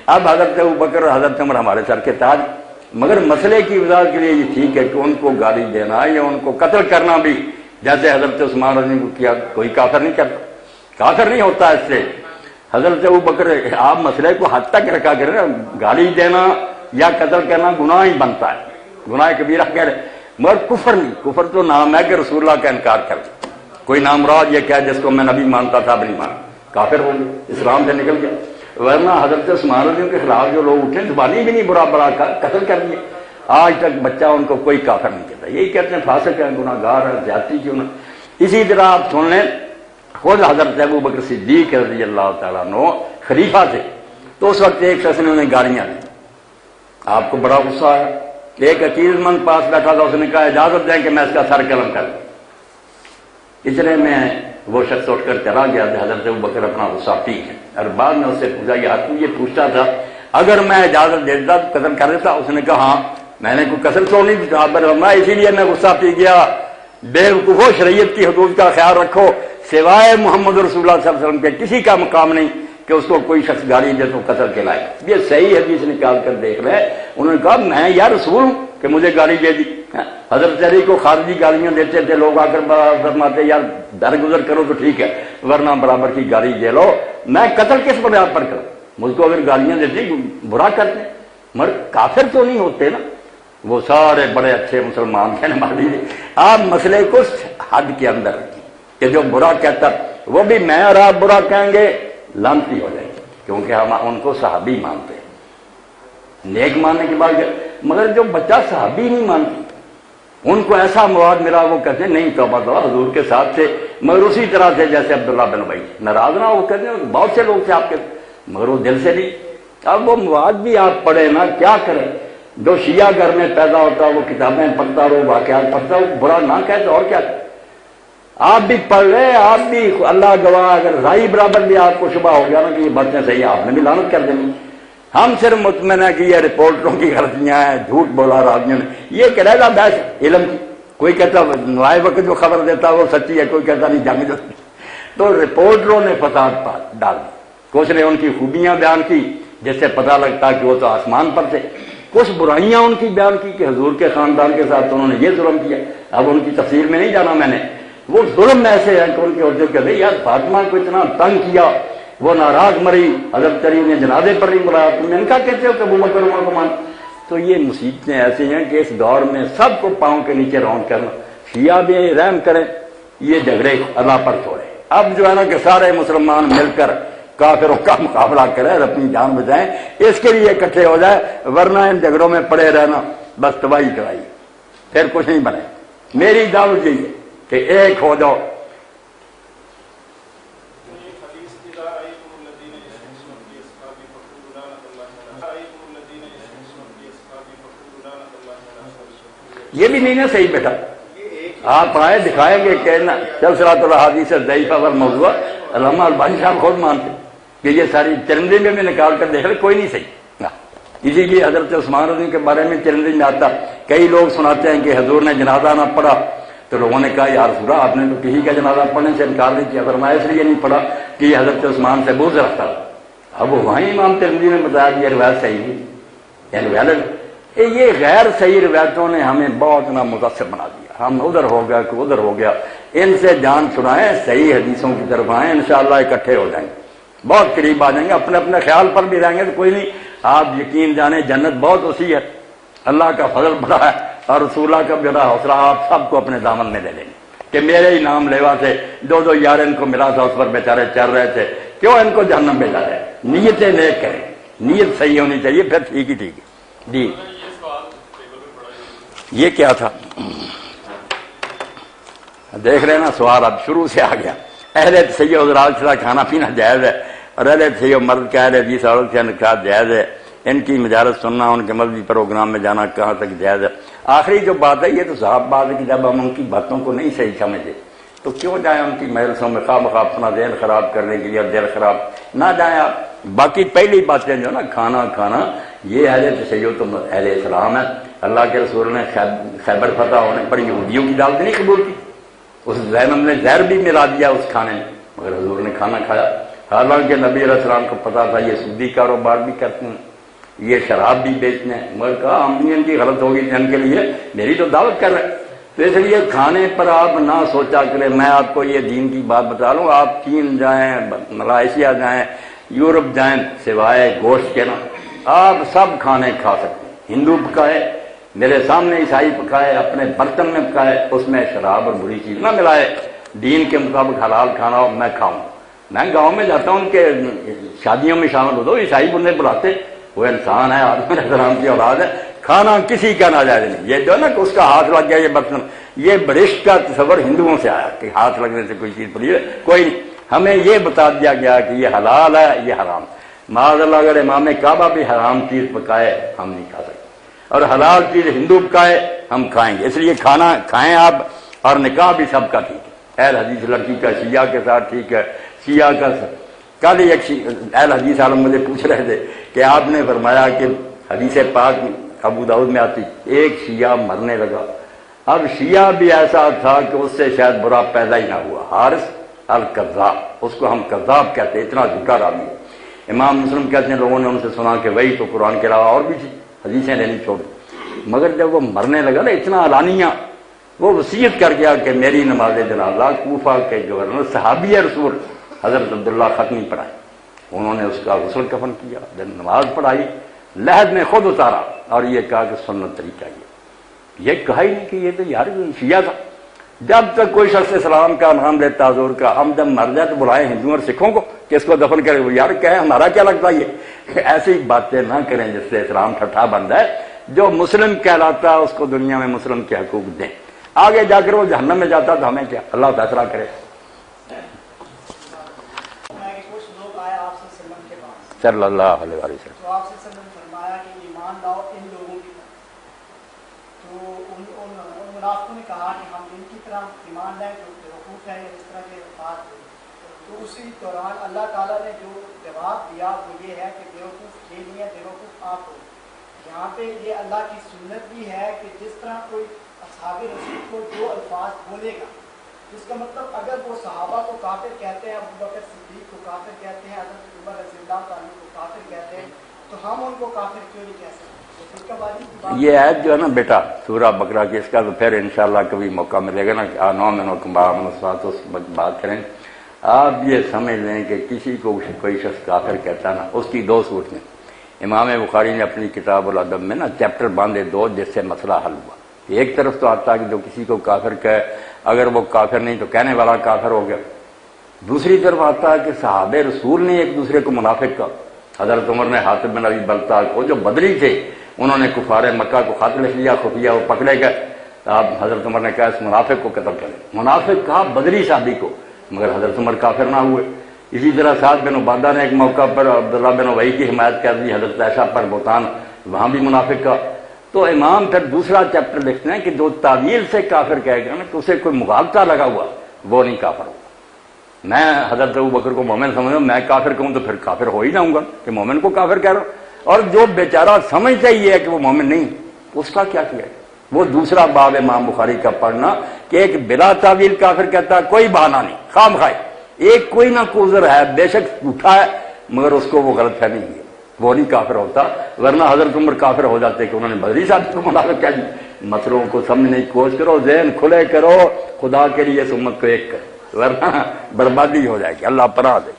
اب حضرت ابوبکر اور حضرت عمر ہمارے سر کے تاج، مگر مسئلے کی وضاحت کے لیے یہ ٹھیک ہے کہ ان کو گالی دینا یا ان کو قتل کرنا بھی جیسے حضرت عثمان رضی کو کیا کوئی کافر نہیں کرتا، کافر نہیں ہوتا اس سے۔ حضرت ابوبکر آپ مسئلے کو حد تک رکھا کریں، گالی دینا یا قتل کرنا گناہ ہی بنتا ہے، گناہ کبیرہ کہہ رہے، مگر کفر نہیں۔ کفر تو نام ہے کہ رسول اللہ کا انکار کر دے، کوئی نامراد یہ کہہ جس کو میں نبی مانتا تھا اب نہیں مانا، کافر ہو گیا، اسلام سے نکل گیا۔ ورنہ حضرت عثمان رضی کے خلاف جو لوگ اٹھے زبانی بھی نہیں برا بڑا قتل کر دیے، آج تک بچہ ان کو کوئی کافر نہیں کہتا، یہی کہتے ہیں فاسق ہے، گناہ گار ہے، زیادتی کیوں نہ۔ اسی طرح آپ سن لیں خود حضرت ابوبکر صدیق رضی اللہ تعالیٰ عنہ خلیفہ تھے، تو اس وقت ایک شخص نے انہیں گالیاں دی، آپ کو بڑا غصہ آیا، ایک عقیدت مند پاس بیٹھا تھا، اس نے کہا اجازت دیں کہ میں اس کا سر قلم کر دوں۔ اتنے میں وہ شخص اٹھ کر چلا گیا، حضرت ابوبکر اپنا غصہ ٹھیک ہے، اور بعد میں اس سے پوچھا یار تو یہ پوچھتا تھا اگر میں اجازت دیتا تو قتل کر دیتا؟ اس نے کہا ہاں، میں نے کوئی قتل تو نہیں دیتا، میں اسی لیے میں غصہ پی گیا۔ بے وقوفو، شریعت کی حدود کا خیال رکھو، سوائے محمد رسول اللہ صلی اللہ علیہ وسلم کے کسی کا مقام نہیں کہ اس کو کوئی شخص گالی دے تو قتل کے لائے۔ یہ صحیح حدیث نکال کر دیکھ رہے، انہوں نے کہا میں یا رسول ہوں کہ مجھے گالی دے دی؟ حضرت علی کو خارجی گالیاں دیتے تھے لوگ، آ کر فرماتے یار درگزر کرو تو ٹھیک ہے، ورنہ برابر کی گالی دے لو، میں قتل کس بنیاد پر کروں؟ مجھ کو اگر گالیاں دیتے برا کرتے، مگر کافر تو نہیں ہوتے نا۔ وہ سارے بڑے اچھے مسلمان تھے، نمازی تھے۔ آپ مسئلے کو حد کے اندر رکھیں کہ جو برا کہتا وہ بھی میں اور آپ برا کہیں گے لعنتی ہو جائے گی، کیونکہ ہم ان کو صحابی مانتے ہیں، نیک ماننے کے بعد۔ مگر جو بچہ صحابی نہیں مانتی، ان کو ایسا مواد ملا وہ کہتے ہیں نہیں توبہ دو حضور کے ساتھ تھے، مگر اسی طرح سے جیسے عبداللہ بن ابی، ناراض نہ وہ کہتے ہیں بہت سے لوگ تھے آپ کے، مگر وہ دل سے نہیں۔ اب وہ مواد بھی آپ پڑھیں نا، کیا کریں؟ جو شیعہ گھر میں پیدا ہوتا وہ کتابیں پڑھتا رہو، واقعات پڑھتا ہو، برا نہ کہتے اور کیا کریں؟ آپ بھی پڑھ رہے، آپ بھی اللہ گواہ، اگر رائی برابر بھی آپ کو شبہ ہو گیا نا کہ یہ باتیں صحیح، آپ نے بھی لعنت کر دینی۔ ہم صرف مطمئن ہے کہ یہ رپورٹروں کی غلطیاں ہیں، جھوٹ بولا راویوں نے، یہ کہ رہتا بحث علم کی، کوئی کہتا نوائے وقت جو خبر دیتا وہ سچی ہے، کوئی کہتا نہیں جنگ جو۔ تو رپورٹروں نے فساد ڈال دی، کچھ نے ان کی خوبیاں بیان کی جس سے پتہ لگتا کہ وہ تو آسمان پر تھے، کچھ برائیاں ان کی بیان کی کہ حضور کے خاندان کے ساتھ انہوں نے یہ ظلم کیا۔ اب ان کی تفسیر میں نہیں جانا میں نے، وہ ظلم ایسے ہیں کہ ان کے عہدے کہتے یار فاطمہ کو اتنا تنگ کیا، وہ ناراض مری، حضرت علی نے جنازے پر نہیں بلایا، تم ان کا کہتے ہو کہ ابوبکر عمر کو مان۔ تو یہ مصیبتیں ایسی ہیں کہ اس دور میں سب کو پاؤں کے نیچے راؤنڈ کرنا، شیعہ بھی رحم کریں، یہ جھگڑے اللہ پر چھوڑے۔ اب جو ہے نا کہ سارے مسلمان مل کر کافروں کا مقابلہ کریں اور اپنی جان بچائیں، اس کے لیے اکٹھے ہو جائے، ورنہ ان جھگڑوں میں پڑے رہنا بس تباہی کرائی، پھر کچھ نہیں بنے۔ میری دعوت یہی ہے کہ ایک ہو جاؤ۔ یہ بھی نہیں نا صحیح بیٹا، آپ آئے دکھائیں گے کہ سلسلۃ الاحادیث الضعیفہ والموضوعہ، علامہ البانی صاحب خود مانتے کہ یہ ساری ترمذی میں بھی نکال کر دیکھ لیں کوئی نہیں صحیح۔ اسی لیے حضرت عثمان رضی کے بارے میں ترمذی میں آتا، کئی لوگ سناتے ہیں کہ حضور نے جنازہ نہ پڑھا تو لوگوں نے کہا یا رسول اللہ آپ نے تو کسی کا جنازہ پڑھنے سے انکار نہیں کیا، فرمایا اس لیے نہیں پڑھا کہ یہ حضرت عثمان سے بغض رکھتا تھا۔ اب وہیں امام ترمذی نے بتایا کہ یہ روایت صحیح نہیں، یعنی ویلڈ۔ یہ غیر صحیح روایتوں نے ہمیں بہت نا متاثر بنا دیا، ہم ادھر ہو گیا کہ ادھر ہو گیا۔ ان سے جان چھڑائیں، صحیح حدیثوں کی طرف آئیں، انشاءاللہ اکٹھے ہو جائیں گے، بہت قریب آ جائیں گے۔ اپنے اپنے خیال پر بھی رہیں گے تو کوئی نہیں، آپ یقین جانیں جنت بہت وسیع ہے، اللہ کا فضل بڑا ہے، اور رسول اللہ کا بڑا حوصلہ آپ سب کو اپنے دامن میں لے لیں گے کہ میرے ہی نام لیوا سے دو یار ان کو ملا تھا، اس پر بیچارے چل رہے تھے، کیوں ان کو جہنم بھیجا ہے؟ نیتیں نیک کریں، نیت صحیح ہونی چاہیے، پھر ٹھیک ہی ٹھیک ہے جی۔ یہ کیا تھا دیکھ رہے نا سوال، اب شروع سے آ گیا۔ اہل تشیع حضرات سے کھانا پینا جائز ہے، اور اہل تشیع مرد کا اہل حدیث عورت سے نکاح جائز ہے، ان کی مجالس سننا، ان کے مذہبی پروگرام میں جانا کہاں تک جائز ہے۔ آخری جو بات ہے یہ تو صاحب بات ہے کہ جب ہم ان کی باتوں کو نہیں صحیح سمجھے تو کیوں جائیں ان کی مجلسوں میں خواہ مخواہ اپنا ذہن خراب کرنے کے لیے، اور دل خراب نہ جائیں آپ۔ باقی پہلی باتیں جو نا کھانا یہ اہل تشیع تو اہل اسلام ہے، اللہ کے رسول نے خیبر فتح ہونے پر یہودیوں کی دعوت نہیں قبول کی، اس زینب نے زہر بھی ملا دیا اس کھانے میں، مگر حضور نے کھانا کھایا۔ حالانکہ نبی علیہ السلام کو پتا تھا یہ سودی کاروبار بھی کرتے ہیں، یہ شراب بھی بیچتے ہیں، مگر کہا ہم ان کی غلط ہوگی جن کے لیے میری تو دعوت کر رہے ہیں۔ تو اس لیے کھانے پر آپ نہ سوچا کریں۔ میں آپ کو یہ دین کی بات بتا رہا ہوں، آپ چین جائیں، ملائیشیا جائیں، یورپ جائیں، سوائے گوشت کے نا آپ سب کھانے کھا سکتے ہیں۔ ہندو پکائے میرے سامنے، عیسائی پکائے اپنے برتن میں پکائے، اس میں شراب اور بری چیز نہ ملائے، دین کے مطابق حلال کھانا ہو میں کھاؤں۔ میں گاؤں میں جاتا ہوں ان کے شادیوں میں شامل ہو دو، عیسائی بندے بلاتے، وہ انسان ہے، آدم علیہ السلام کی اولاد ہے، کھانا کسی کا ناجائز نہیں۔ یہ جو ہے نا کہ اس کا ہاتھ لگ گیا یہ برتن، یہ برشت کا تصور ہندوؤں سے آیا کہ ہاتھ لگنے سے کوئی چیز پڑی ہے، کوئی نہیں۔ ہمیں یہ بتا دیا گیا کہ یہ حلال ہے، یہ حرام۔ معاذ اللہ اگر امام کعبہ بھی حرام چیز پکائے ہم نہیں کھا سکتے، اور حلال چیز ہندو پکائے ہم کھائیں گے۔ اس لیے کھانا کھائیں آپ، اور نکاح بھی سب کا ٹھیک ہے۔ اہل حدیث لڑکی کا شیعہ کے ساتھ ٹھیک ہے، شیعہ کا کل ایک اہل حدیث عالم مجھے پوچھ رہے تھے کہ آپ نے فرمایا کہ حدیث پاک ابو داؤد میں آتی ایک شیعہ مرنے لگا۔ اب شیعہ بھی ایسا تھا کہ اس سے شاید برا پیدا ہی نہ ہوا، حارث القذاب، اس کو ہم قذاب کہتے، اتنا جھوٹا راوی ہے۔ امام مسلم کہتے ہیں لوگوں نے ان سے سنا کہ وہی تو قرآن کے علاوہ اور بھی تھی، حدیثیں لینی چھوڑ دی۔ مگر جب وہ مرنے لگا نا اتنا علانیہ، وہ وصیت کر گیا کہ میری نماز جنازہ کوفہ کے گورنر صحابی رسول حضرت عبداللہ ختمی پڑھائے، انہوں نے اس کا غسل کفن کیا، جب نماز پڑھائی لحد میں خود اتارا اور یہ کہا کہ سنت طریقہ یہ کہا ہی نہیں کہ یہ تو یار شیعہ تھا۔ جب تک کوئی شخص اسلام کا نام لیتا حضور کا، ہم جب مر جائے تو بلائیں ہندوؤں اور سکھوں کو کہ اس کو دفن کرے، وہ یار کہیں ہمارا کیا لگتا ہے یہ ایسی باتیں نہ کریں جس سے اسلام ٹھٹھا بن جائے۔ جو مسلم کہلاتا ہے اس کو دنیا میں مسلم کے حقوق دیں، آگے جا کر وہ جہنم میں جاتا تو ہمیں کیا، اللہ فیصلہ کرے۔ صلی اللہ علیہ وسلم تو آپ سے فرمایا کہ ایمان لاؤ ان لوگوں کی طرح، تو ان منافقوں نے کہا کہ ہم ان کی طرح ایمان لائیں جو بیوقوف ہے، اس طرح کے بات ہوئی۔ تو اسی دوران اللہ تعالیٰ نے جو جواب دیا وہ یہ ہے کہ بیوقوف یہ نہیں ہے، بیوقوف آپ ہو۔ یہاں پہ یہ اللہ کی سنت بھی ہے کہ جس طرح کوئی اصحاب رسول کو جو الفاظ بولے گا، اس کا مطلب اگر وہ صحابہ کو کافر کہتے ہیں، ابو بکر صدیق کو کافر کہتے ہیں، حضرت عمر رضی اللہ تعالیٰ کو کافر کہتے ہیں، تو ہم ان کو کافر کیوں نہیں کہہ سکتے؟ اس کا بعد یہ آیت جو ہے نا بیٹا سورہ بقرہ کی، اس کا تو پھر انشاءاللہ کبھی موقع ملے گا نا کہ آنو میں نو اس بات کریں۔ آپ یہ سمجھ لیں کہ کسی کو کوئی شخص کافر کہتا نا، اس کی دو صورتیں۔ امام بخاری نے اپنی کتاب الادب میں نا چیپٹر باندھے دو جس سے مسئلہ حل ہوا۔ ایک طرف تو آتا ہے کہ جو کسی کو کافر کہے اگر وہ کافر نہیں تو کہنے والا کافر ہو گیا، دوسری طرف آتا ہے کہ صحابہ رسول نے ایک دوسرے کو منافق کہا۔ حضرت عمر نے حاطب بن ابی بلتع کو، جو بدری تھے، انہوں نے کفار مکہ کو خط لکھ لیا خفیہ، وہ پکڑے گئے، آپ حضرت عمر نے کہا اس منافق کو قتل کریں۔ منافق کہا بدری صحابی کو، مگر حضرت عمر کافر نہ ہوئے۔ اسی طرح سعد بن عبادہ نے ایک موقع پر عبداللہ بن ابی کی حمایت کر دی، حضرت عائشہ پر بہتان، وہاں بھی منافق کا۔ تو امام پھر دوسرا چیپٹر لکھتے ہیں کہ جو تعویل سے کافر کہے گا نا کہ اسے کوئی مغالطہ لگا ہوا، وہ نہیں کافر ہوگا۔ میں حضرت ابوبکر کو مومن سمجھوں، میں کافر کہوں تو پھر کافر ہو ہی جاؤں گا کہ مومن کو کافر کہہ رہا ہوں۔ اور جو بیچارہ سمجھتا ہی ہے کہ وہ مومن نہیں، اس کا کیا کیا؟ وہ دوسرا باب امام بخاری کا پڑھنا کہ ایک بلا تعویل کافر کہتا ہے، کوئی بہانہ نہیں، خام خواہ ایک کوئی نہ کوئی عذر ہے، بے شک جھوٹا ہے مگر اس کو وہ غلط فہمی ہے، وہ نہیں کافر ہوتا۔ ورنہ حضرت عمر کافر ہو جاتے کہ انہوں نے بدری صاحب کو منافق کہہ دیا۔ مسئلوں کو سمجھنے کی کوشش کرو، ذہن کھلے کرو، خدا کے لیے اس امت کو ایک کرو، ورنہ بربادی ہو جائے گی۔ اللہ پناہ دے۔